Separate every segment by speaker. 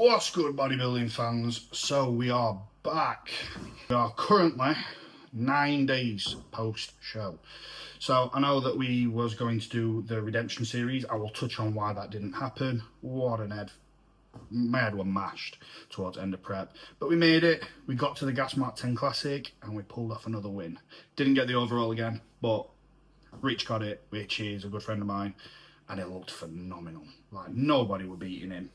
Speaker 1: What's good, bodybuilding fans? So we are back. We are currently 9 days post show. So I know that we was going to do the redemption series. I will touch on why that didn't happen. What an head. My head was mashed towards end of prep, but we made it. We got to the Gas Mark 10 Classic and we pulled off another win. Didn't get the overall again, but Rich got it, which is a good friend of mine, and it looked phenomenal. Like, nobody were beating him.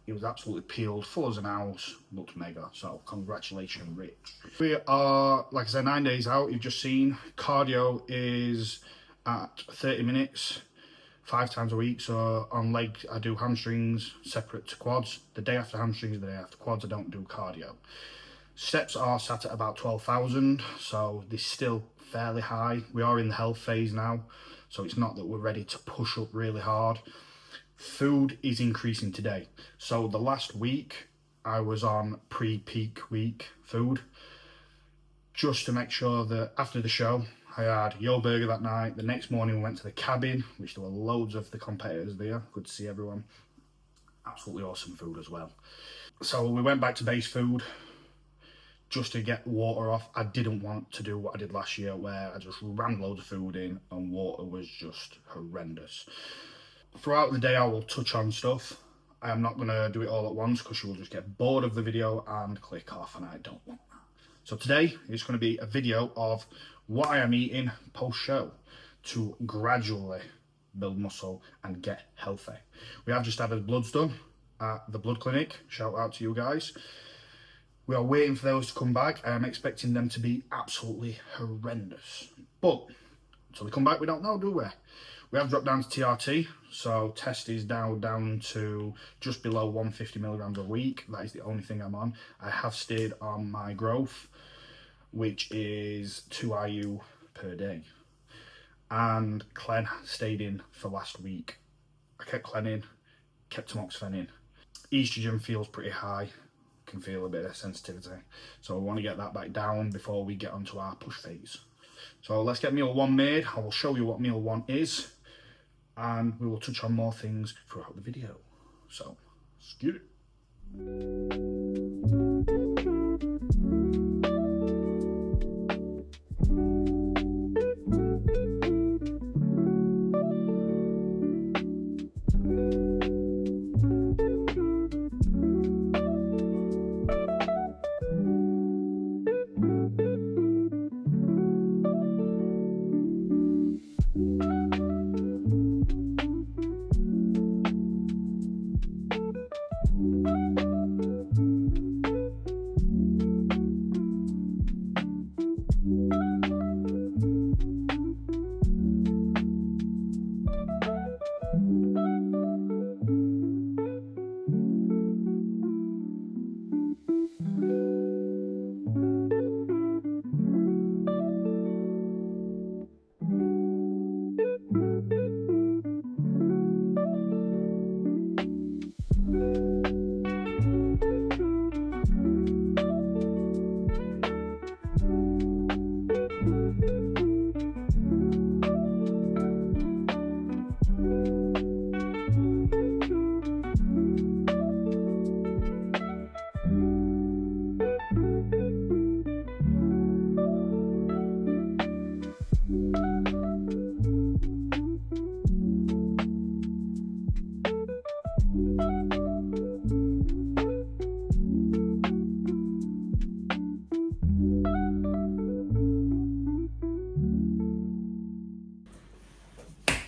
Speaker 1: He was absolutely peeled, full as an house, looked mega. So congratulations, Rich. We are, like I said, 9 days out. You've just seen cardio is at 30 minutes, 5 times a week. So on leg, I do hamstrings separate to quads. The day after hamstrings, the day after quads, I don't do cardio. Steps are sat at about 12,000, so they're still fairly high. We are in the health phase now, so it's not that we're ready to push up really hard. Food is increasing today. So the last week, I was on pre-peak week food, just to make sure that after the show, I had Yo Burger that night. The next morning, we went to the cabin, which there were loads of the competitors there. Good to see everyone. Absolutely awesome food as well. So we went back to base food, just to get water off. I didn't want to do what I did last year, where I just rammed loads of food in and water was just horrendous. Throughout the day, I will touch on stuff. I am not going to do it all at once because you will just get bored of the video and click off, and I don't want that. So today, it's going to be a video of what I am eating post-show to gradually build muscle and get healthy. We have just had our bloods done at the blood clinic. Shout out to you guys. We are waiting for those to come back. I am expecting them to be absolutely horrendous. But until they come back, we don't know, do we? We have dropped down to TRT, so test is now down to just below 150 milligrams a week. That is the only thing I'm on. I have stayed on my growth, which is 2 IU per day. And Clen stayed in for last week. I kept Clen in, kept tamoxifen in. Estrogen feels pretty high. Can feel a bit of sensitivity, so I want to get that back down before we get onto our push phase. So let's get meal 1 made. I will show you what meal 1 is, and we will touch on more things throughout the video. So let's get it.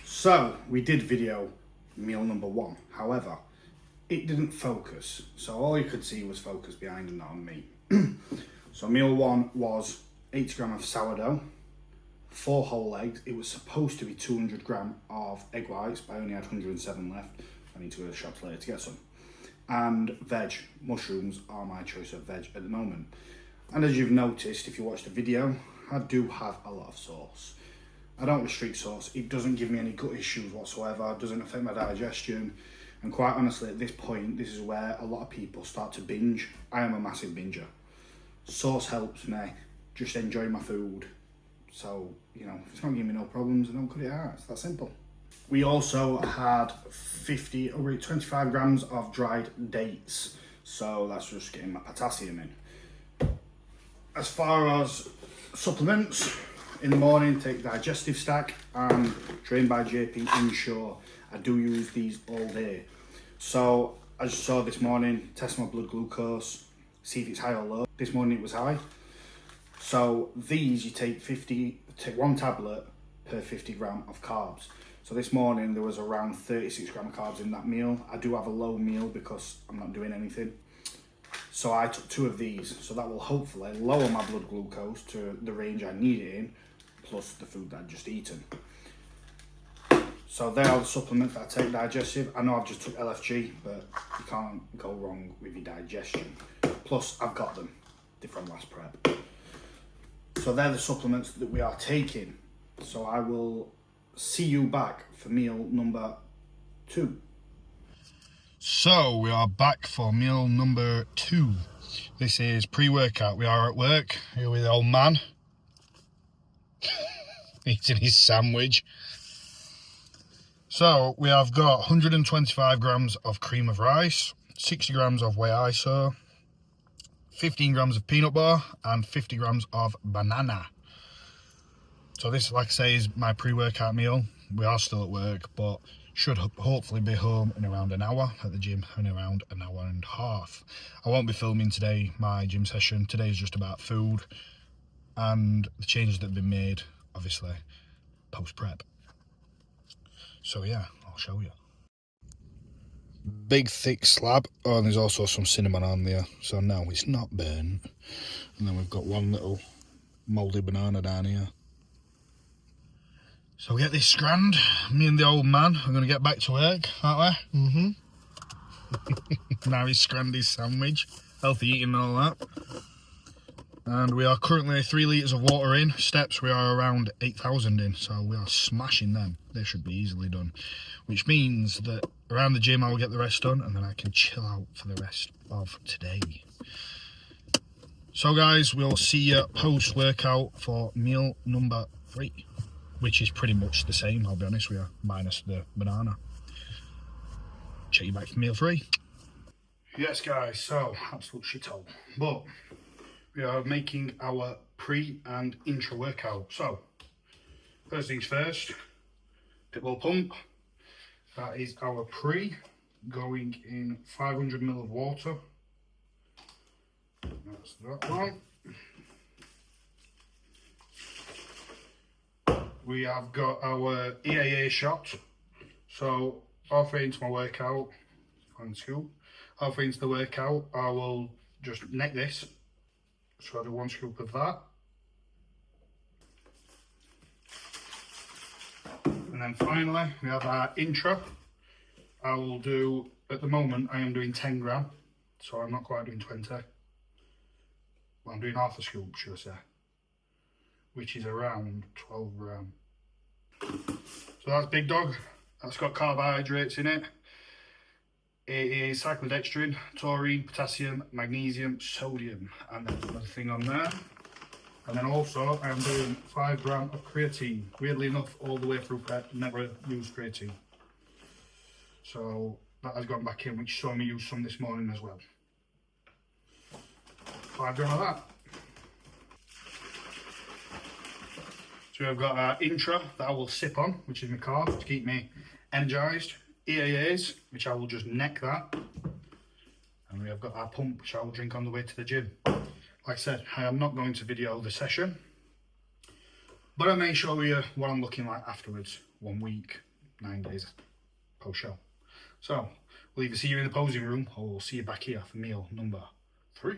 Speaker 1: So we did video meal number 1, however, it didn't focus. So all you could see was focus behind and not on me. So meal 1 was 80 grams of sourdough, 4 whole eggs. It was supposed to be 200 grams of egg whites, but I only had 107 left. I need to go to the shops later to get some. And veg. Mushrooms are my choice of veg at the moment. And as you've noticed, if you watched the video, I do have a lot of sauce. I don't restrict sauce. It doesn't give me any gut issues whatsoever. It doesn't affect my digestion. And quite honestly, at this point, this is where a lot of people start to binge. I am a massive binger. Sauce helps me just enjoy my food. So, you know, if it's not giving me no problems, I don't cut it out. It's that simple. We also had 25 grams of dried dates. So that's just getting my potassium in. As far as supplements, in the morning take Digestive Stack and Trained by JP Inshore. I do use these all day. So as you saw this morning, test my blood glucose, see if it's high or low. This morning it was high. So these, you take 1 tablet per 50 gram of carbs. So this morning there was around 36 gram of carbs in that meal. I do have a low meal because I'm not doing anything. So I took 2 of these. So that will hopefully lower my blood glucose to the range I need it in, plus the food that I've just eaten. So they are the supplements that I take digestive. I know I've just took LFG, but you can't go wrong with your digestion. Plus I've got them, they're from last prep. So they're the supplements that we are taking. So I will see you back for meal number 2. So we are back for meal number 2. This is pre-workout. We are at work here with the old man eating his sandwich. So we have got 125 grams of cream of rice, 60 grams of whey iso, 15 grams of peanut butter and 50 grams of banana. So this, like I say, is my pre-workout meal. We are still at work, but should hopefully be home in around an hour, at the gym in around an hour and a half. I won't be filming today my gym session. Today is just about food and the changes that have been made, obviously, post-prep. So yeah, I'll show you. Big thick slab. Oh, and there's also some cinnamon on there, so now it's not burnt. And then we've got one little mouldy banana down here. So we get this scrand. Me and the old man are going to get back to work, aren't we? Mm-hmm. Now he's scranned his sandwich. Healthy eating and all that. And we are currently 3 litres of water in. Steps we are around 8,000 in, so we are smashing them. They should be easily done. Which means that around the gym I will get the rest done and then I can chill out for the rest of today. So guys, we'll see you post-workout for meal number 3. Which is pretty much the same, I'll be honest with you, minus the banana. Check you back for meal 3. Yes guys, so absolute shithole. But we are making our pre and intra workout. So, first things first, pitbull pump. That is our pre, going in 500 ml of water. That's that one. We have got our EAA shot. So halfway into my workout, on scoop, halfway into the workout, I will just neck this. So I do 1 scoop of that. And then finally, we have our intra. I will do, at the moment, I am doing 10 gram. So I'm not quite doing 20. Well, I'm doing half a scoop, should I say. Which is around 12 gram. So that's Big Dog. That's got carbohydrates in it. It is cyclodextrin, taurine, potassium, magnesium, sodium, and there's another thing on there. And then also I'm doing 5 gram of creatine. Weirdly enough, all the way through prep, never used creatine. So that has gone back in, which saw me use some this morning as well. 5 gram of that. So I've got our intra that I will sip on, which is my carb to keep me energized. EAAs, which I will just neck that. And we have got our pump, which I will drink on the way to the gym. Like I said, I am not going to video the session, but I may show you what I'm looking like afterwards. 1 week, 9 days post show. So we'll either see you in the posing room or we'll see you back here for meal number 3.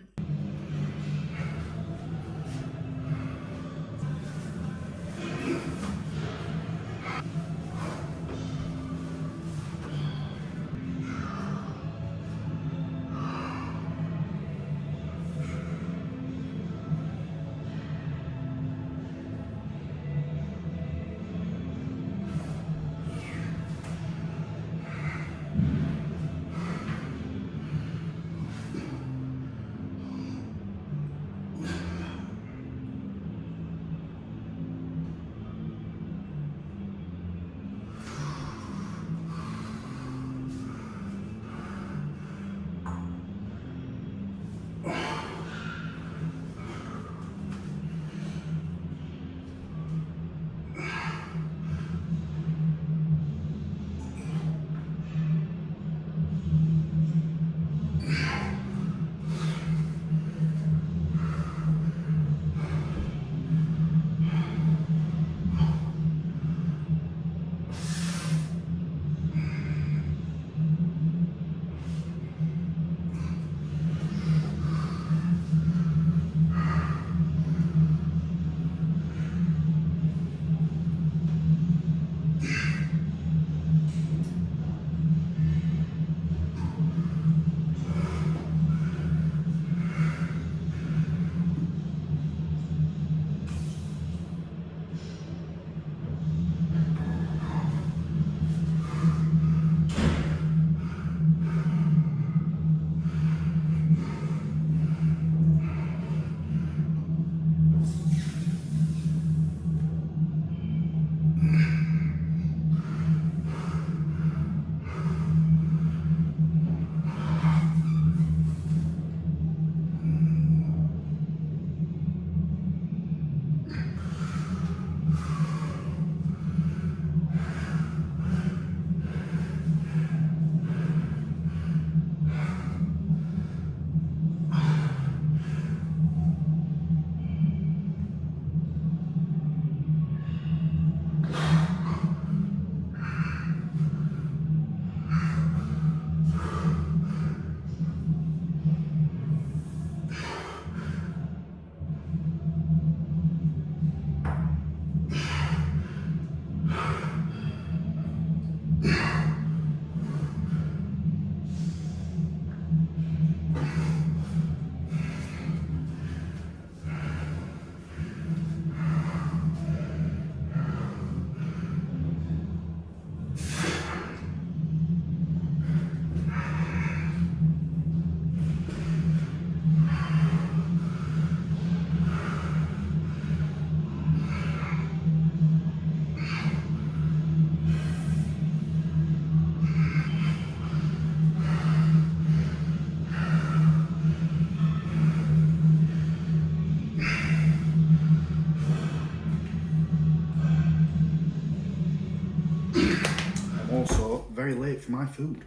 Speaker 1: also very late for my food.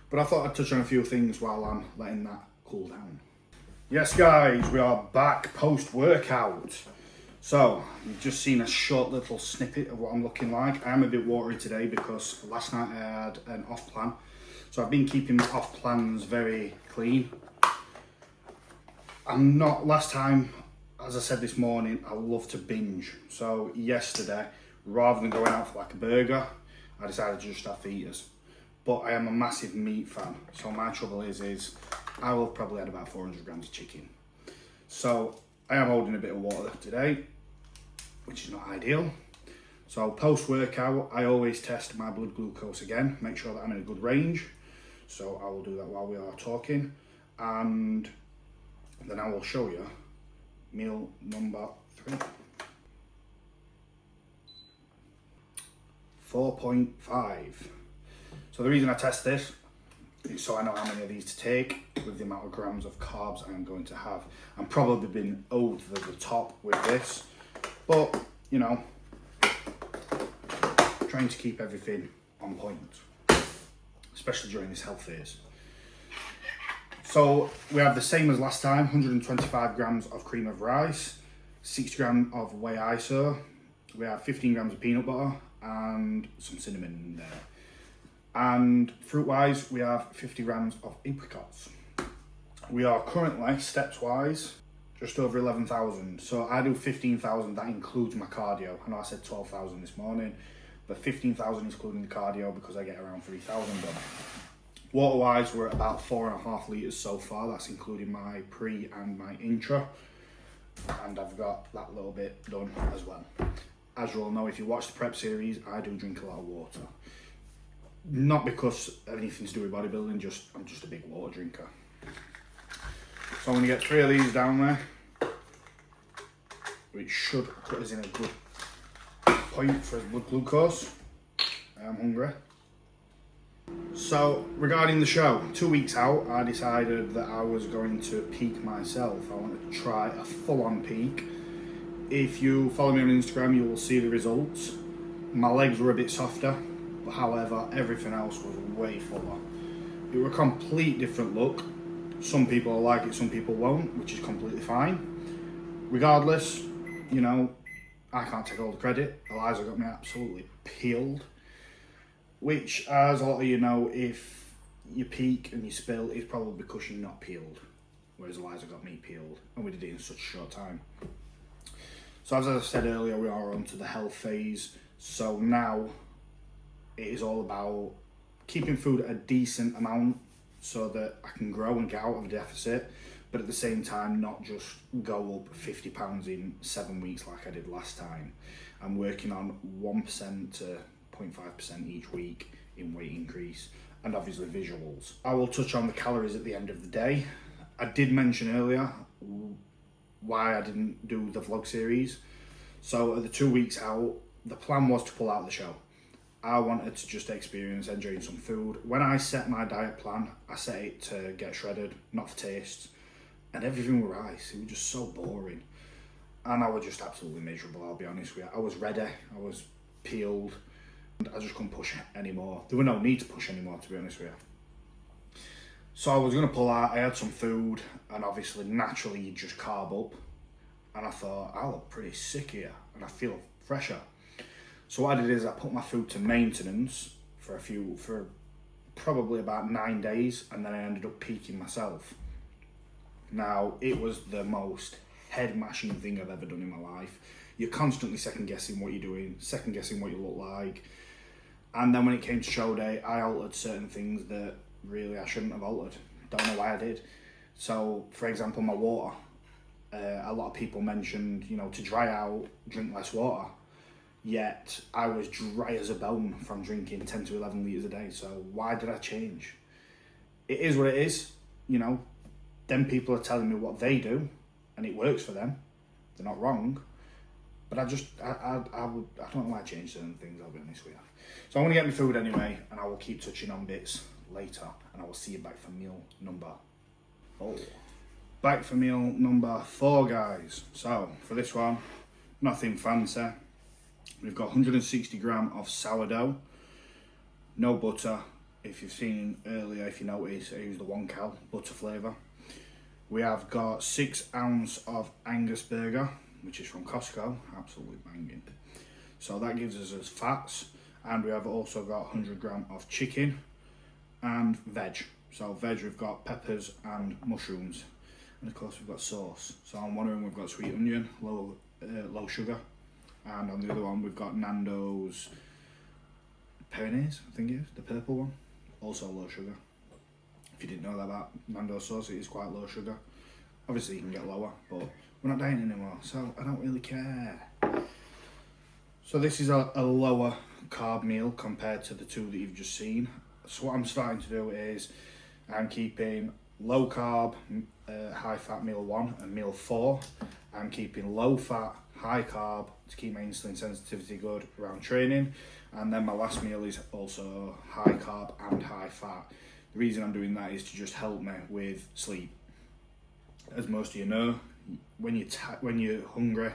Speaker 1: But I thought I'd touch on a few things while I'm letting that cool down. Yes guys, we are back post-workout. So, you've just seen a short little snippet of what I'm looking like. I am a bit watery today because last night I had an off plan. So I've been keeping my off plans very clean. Last time, as I said this morning, I love to binge. So yesterday, rather than going out for like a burger, I decided to just have fajitas. But I am a massive meat fan. So my trouble is I will probably add about 400 grams of chicken. So I am holding a bit of water today, which is not ideal. So post-workout, I always test my blood glucose again, make sure that I'm in a good range. So I will do that while we are talking. And then I will show you meal number 3. 4.5. So the reason I test this is so I know how many of these to take with the amount of grams of carbs I'm going to have. I'm probably been over the top with this, but you know, trying to keep everything on point, especially during this health phase. So we have the same as last time, 125 grams of cream of rice, 60 grams of whey iso, we have 15 grams of peanut butter and some cinnamon in there. And fruit-wise, we have 50 grams of apricots. We are currently, steps-wise, just over 11,000. So I do 15,000, that includes my cardio. I know I said 12,000 this morning, but 15,000 including the cardio because I get around 3,000 done. Water-wise, we're at about 4.5 litres so far. That's including my pre and my intra. And I've got that little bit done as well. As you all know, if you watch the prep series, I do drink a lot of water. Not because of anything to do with bodybuilding, I'm just a big water drinker. So I'm going to get 3 of these down there, which should put us in a good point for blood glucose. I am hungry. So regarding the show, 2 weeks out, I decided that I was going to peak myself. I wanted to try a full-on peak. If you follow me on Instagram, you will see the results. My legs were a bit softer. However, everything else was way fuller. It was a complete different look. Some people will like it, some people won't, which is completely fine. Regardless, you know, I can't take all the credit. Eliza got me absolutely peeled. Which, as a lot of you know, if you peak and you spill, it's probably because you're not peeled. Whereas Eliza got me peeled, and we did it in such a short time. So as I said earlier, we are on to the health phase. So now, it is all about keeping food at a decent amount so that I can grow and get out of a deficit, but at the same time not just go up 50 pounds in 7 weeks like I did last time. I'm working on 1% to 0.5% each week in weight increase and obviously visuals. I will touch on the calories at the end of the day. I did mention earlier why I didn't do the vlog series. So at the 2 weeks out, the plan was to pull out the show. I wanted to just experience enjoying some food. When I set my diet plan, I set it to get shredded, not for taste. And everything was rice. It was just so boring. And I was just absolutely miserable, I'll be honest with you. I was ready, I was peeled, and I just couldn't push anymore. There was no need to push anymore, to be honest with you. So I was gonna pull out, I had some food, and obviously naturally you just carb up. And I thought, I look pretty sick here, and I feel fresher. So what I did is I put my food to maintenance for probably about 9 days, and then I ended up peaking myself. Now, it was the most head-mashing thing I've ever done in my life. You're constantly second-guessing what you're doing, second-guessing what you look like. And then when it came to show day, I altered certain things that really I shouldn't have altered. Don't know why I did. So, for example, my water. A lot of people mentioned, you know, to dry out, drink less water. Yet I was dry as a bone from drinking 10 to 11 litres a day. So why did I change? It is what it is. You know, them people are telling me what they do and it works for them. They're not wrong. But I don't know why I changed certain things, I'll be honest with you. So I'm going to get my food anyway, and I will keep touching on bits later, and I will see you back for meal number 4. Back for meal number 4, guys. So for this one, nothing fancy. We've got 160 grams of sourdough. No butter. If you've seen earlier, if you notice, I use the 1 cal butter flavour. We have got 6 ounce of Angus burger, which is from Costco, absolutely banging. So that gives us as fats, and we have also got 100 gram of chicken and veg. So veg, we've got peppers and mushrooms, and of course we've got sauce. So on one of them we've got sweet onion, low sugar, and on the other one we've got Nando's Peronaise, I think it is, the purple one, also low sugar. If you didn't know that about Nando's sauce, it is quite low sugar. Obviously you can get lower, but we're not dieting anymore, so I don't really care. So this is a lower carb meal compared to the two that you've just seen. So what I'm starting to do is I'm keeping low carb, high fat meal 1 and meal 4. I'm keeping low fat, high carb to keep my insulin sensitivity good around training. And then my last meal is also high carb and high fat. The reason I'm doing that is to just help me with sleep. As most of you know, when you're hungry,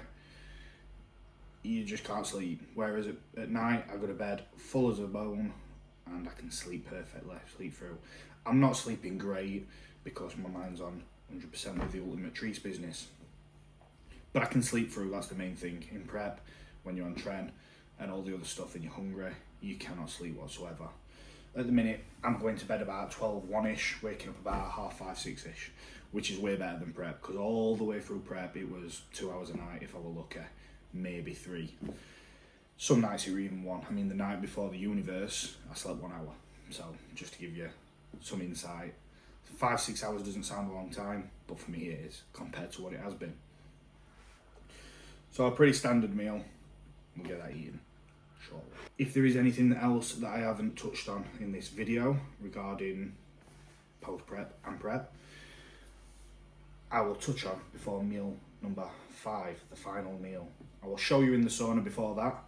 Speaker 1: you just can't sleep. Whereas at night, I go to bed full as a bone and I can sleep perfectly, sleep through. I'm not sleeping great because my mind's on 100% with the ultimate treats business. But I can sleep through, that's the main thing. In prep, when you're on tren and all the other stuff and you're hungry, you cannot sleep whatsoever. At the minute, I'm going to bed about 12, 1-ish, waking up about 5:30, 6-ish, which is way better than prep, because all the way through prep, it was 2 hours a night if I were lucky, maybe 3. Some nights it were even 1. I mean, the night before the universe, I slept 1 hour. So, just to give you some insight, 5-6 hours doesn't sound a long time, but for me it is, compared to what it has been. So a pretty standard meal, we'll get that eaten shortly. If there is anything else that I haven't touched on in this video regarding post-prep and prep, I will touch on before meal number 5, the final meal. I will show you in the sauna before that,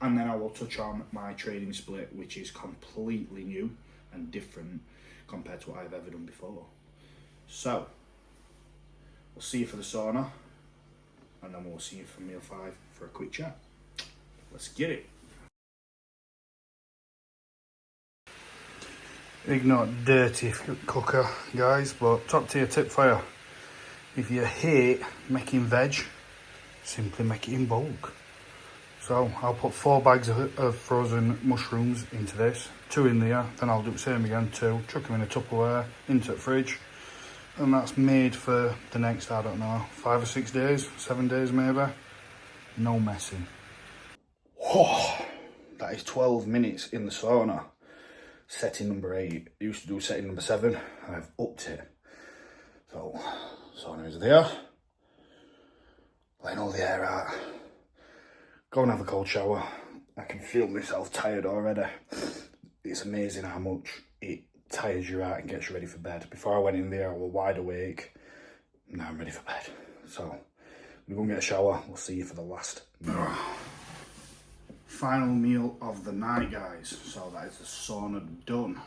Speaker 1: and then I will touch on my training split, which is completely new and different compared to what I've ever done before. So, we'll see you for the sauna, and then we'll see you for meal 5 for a quick chat. Let's get it. Ignore dirty cooker, guys, but top tier tip for you. If you hate making veg, simply make it in bulk. So I'll put 4 bags of frozen mushrooms into this, 2 in there, then I'll do the same again, 2, chuck them in a Tupperware, into the fridge, and that's made for the next, I don't know, 5 or 6 days, 7 days maybe. No messing. Whoa, that is 12 minutes in the sauna. Setting number 8. I used to do setting number 7. I've upped it. So, sauna is there. Letting all the air out. Go and have a cold shower. I can feel myself tired already. It's amazing how much it tires you out and gets you ready for bed. Before I went in there, I was wide awake. Now I'm ready for bed. So, I'm gonna go and get a shower. We'll see you for the last meal. Final meal of the night, guys. So that is the sauna done.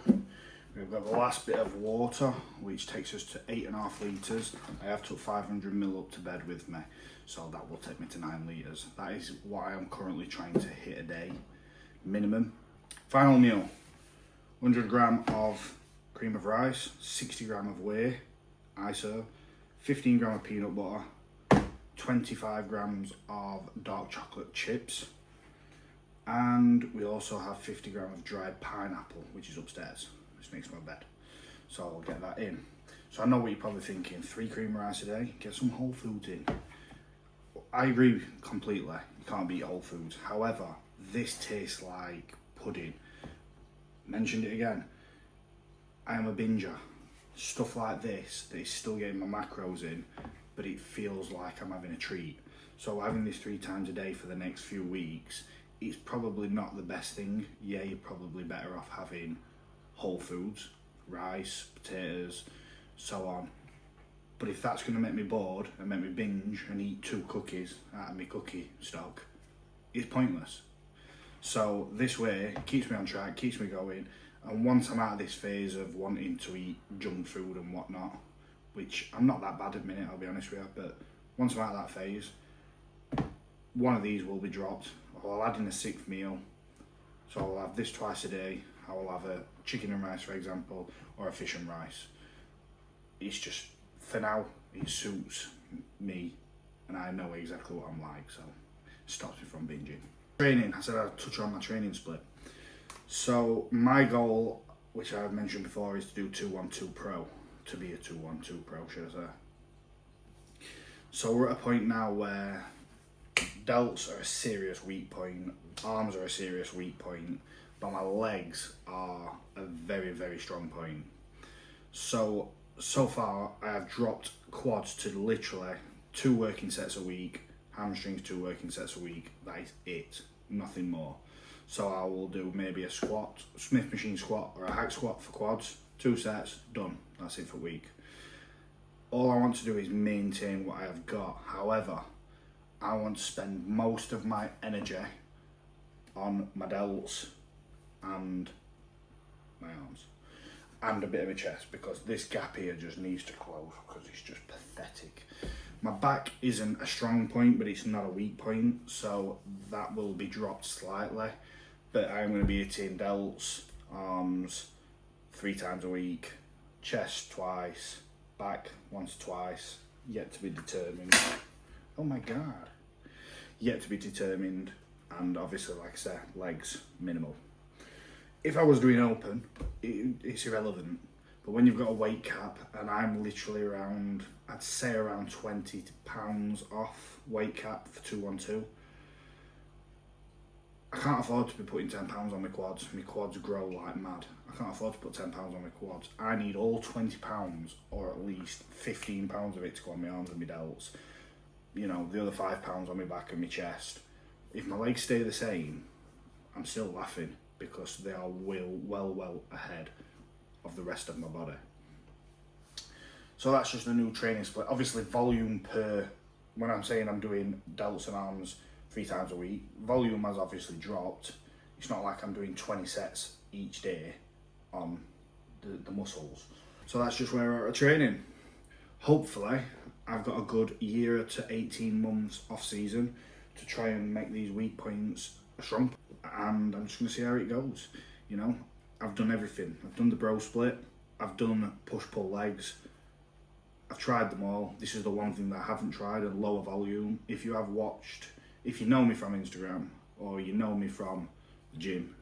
Speaker 1: We've got the last bit of water, which takes us to 8.5 litres. I have took 500 ml up to bed with me, so that will take me to 9 litres. That is what I am currently trying to hit a day, minimum. Final meal, 100 gram of cream of rice, 60 gram of whey, ISO, 15 gram of peanut butter, 25 grams of dark chocolate chips, and we also have 50 gram of dried pineapple, which is upstairs. This makes my bed, so I'll get that in. So I know what you're probably thinking, 3 cream rice a day, get some whole foods in. I agree completely, you can't beat whole foods. However, this tastes like pudding. Mentioned it again, I am a binger. Stuff like this that is still getting my macros in, but it feels like I'm having a treat. So having this 3 times a day for the next few weeks, it's probably not the best thing. Yeah, you're probably better off having whole foods, rice, potatoes, so on. But if that's going to make me bored and make me binge and eat 2 cookies out of my cookie stock, it's pointless. So this way, it keeps me on track, keeps me going, and once I'm out of this phase of wanting to eat junk food and whatnot, which I'm not that bad at the minute, I'll be honest with you, but once I'm out of that phase, one of these will be dropped. I'll add in a 6th meal, so I'll have this twice a day, I will have a chicken and rice, for example, or a fish and rice. It's just, for now, it suits me, and I know exactly what I'm like, so it stops me from binging. Training, I said I'd touch on my training split. So my goal, which I've mentioned before, is to do 212 Pro, to be a 212 Pro, should I say. So we're at a point now where delts are a serious weak point, arms are a serious weak point, but my legs are a very, very strong point. So far I have dropped quads to literally 2 working sets a week, hamstrings 2 working sets a week. That is it, nothing more. So I will do maybe a squat, Smith machine squat or a hack squat for quads, 2 sets, done. That's it for a week. All I want to do is maintain what I have got. However, I want to spend most of my energy on my delts and my arms and a bit of a chest, because this gap here just needs to close because it's just pathetic. My back isn't a strong point, but it's not a weak point, so that will be dropped slightly. But I'm going to be hitting delts, arms 3 times a week, chest twice, back once or twice, yet to be determined. Oh my god. Yet to be determined, and obviously, like I said, legs minimal. If I was doing open, it's irrelevant. But when you've got a weight cap, and I'm literally around, I'd say around 20 pounds off weight cap for 212, I can't afford to be putting 10 pounds on my quads. My quads grow like mad. I can't afford to put 10 pounds on my quads. I need all 20 pounds, or at least 15 pounds of it to go on my arms and my delts. You know, the other 5 pounds on my back and my chest. If my legs stay the same, I'm still laughing, because they are well ahead of the rest of my body. So that's just a new training split. Obviously volume per, when I'm saying I'm doing delts and arms 3 times a week, volume has obviously dropped. It's not like I'm doing 20 sets each day on the muscles. So that's just where we're at training. Hopefully I've got a good year to 18 months off season to try and make these weak points strong, and I'm just going to see how it goes. You know, I've done everything. I've done the bro split, I've done push-pull legs, I've tried them all. This is the one thing that I haven't tried, a lower volume. If you have watched, if you know me from Instagram, or you know me from the gym,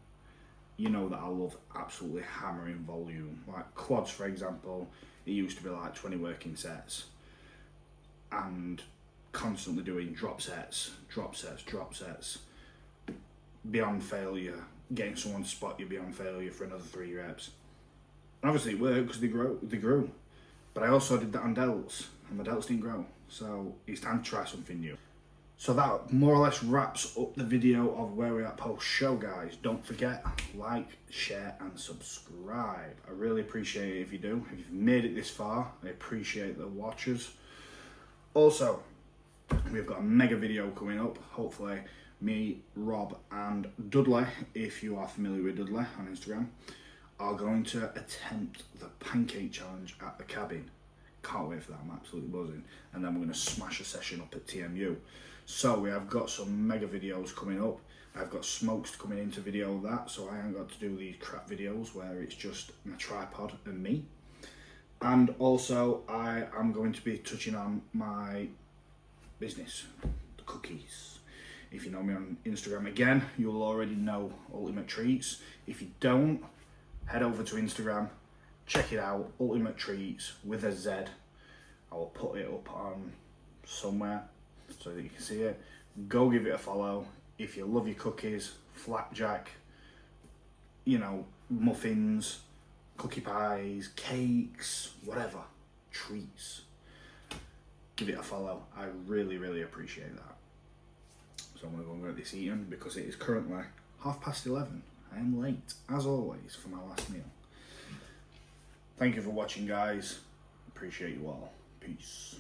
Speaker 1: you know that I love absolutely hammering volume. Like quads, for example, it used to be like 20 working sets, and constantly doing drop sets, beyond failure, getting someone to spot you beyond failure for another 3 reps. And obviously it worked because they grew. But I also did that on delts, and my delts didn't grow. So it's time to try something new. So that more or less wraps up the video of where we're at post-show, guys. Don't forget, like, share and subscribe. I really appreciate it if you do. If you've made it this far, I appreciate the watchers. Also, we've got a mega video coming up, hopefully. Me, Rob and Dudley, if you are familiar with Dudley on Instagram, are going to attempt the pancake challenge at the cabin. Can't wait for that, I'm absolutely buzzing. And then we're going to smash a session up at TMU. So we have got some mega videos coming up. I've got Smokes coming into video of that, so I haven't got to do these crap videos where it's just my tripod and me. And also I am going to be touching on my business, the cookies. If you know me on Instagram, again, you'll already know Ultimate Treats. If you don't, head over to Instagram, check it out, Ultimate Treats with a Z. I will put it up on somewhere so that you can see it. Go give it a follow. If you love your cookies, flapjack, you know, muffins, cookie pies, cakes, whatever, treats, give it a follow. I really appreciate that. So I'm going to go and get this eaten because it is currently 11:30. I am late, as always, for my last meal. Thank you for watching, guys. Appreciate you all. Peace.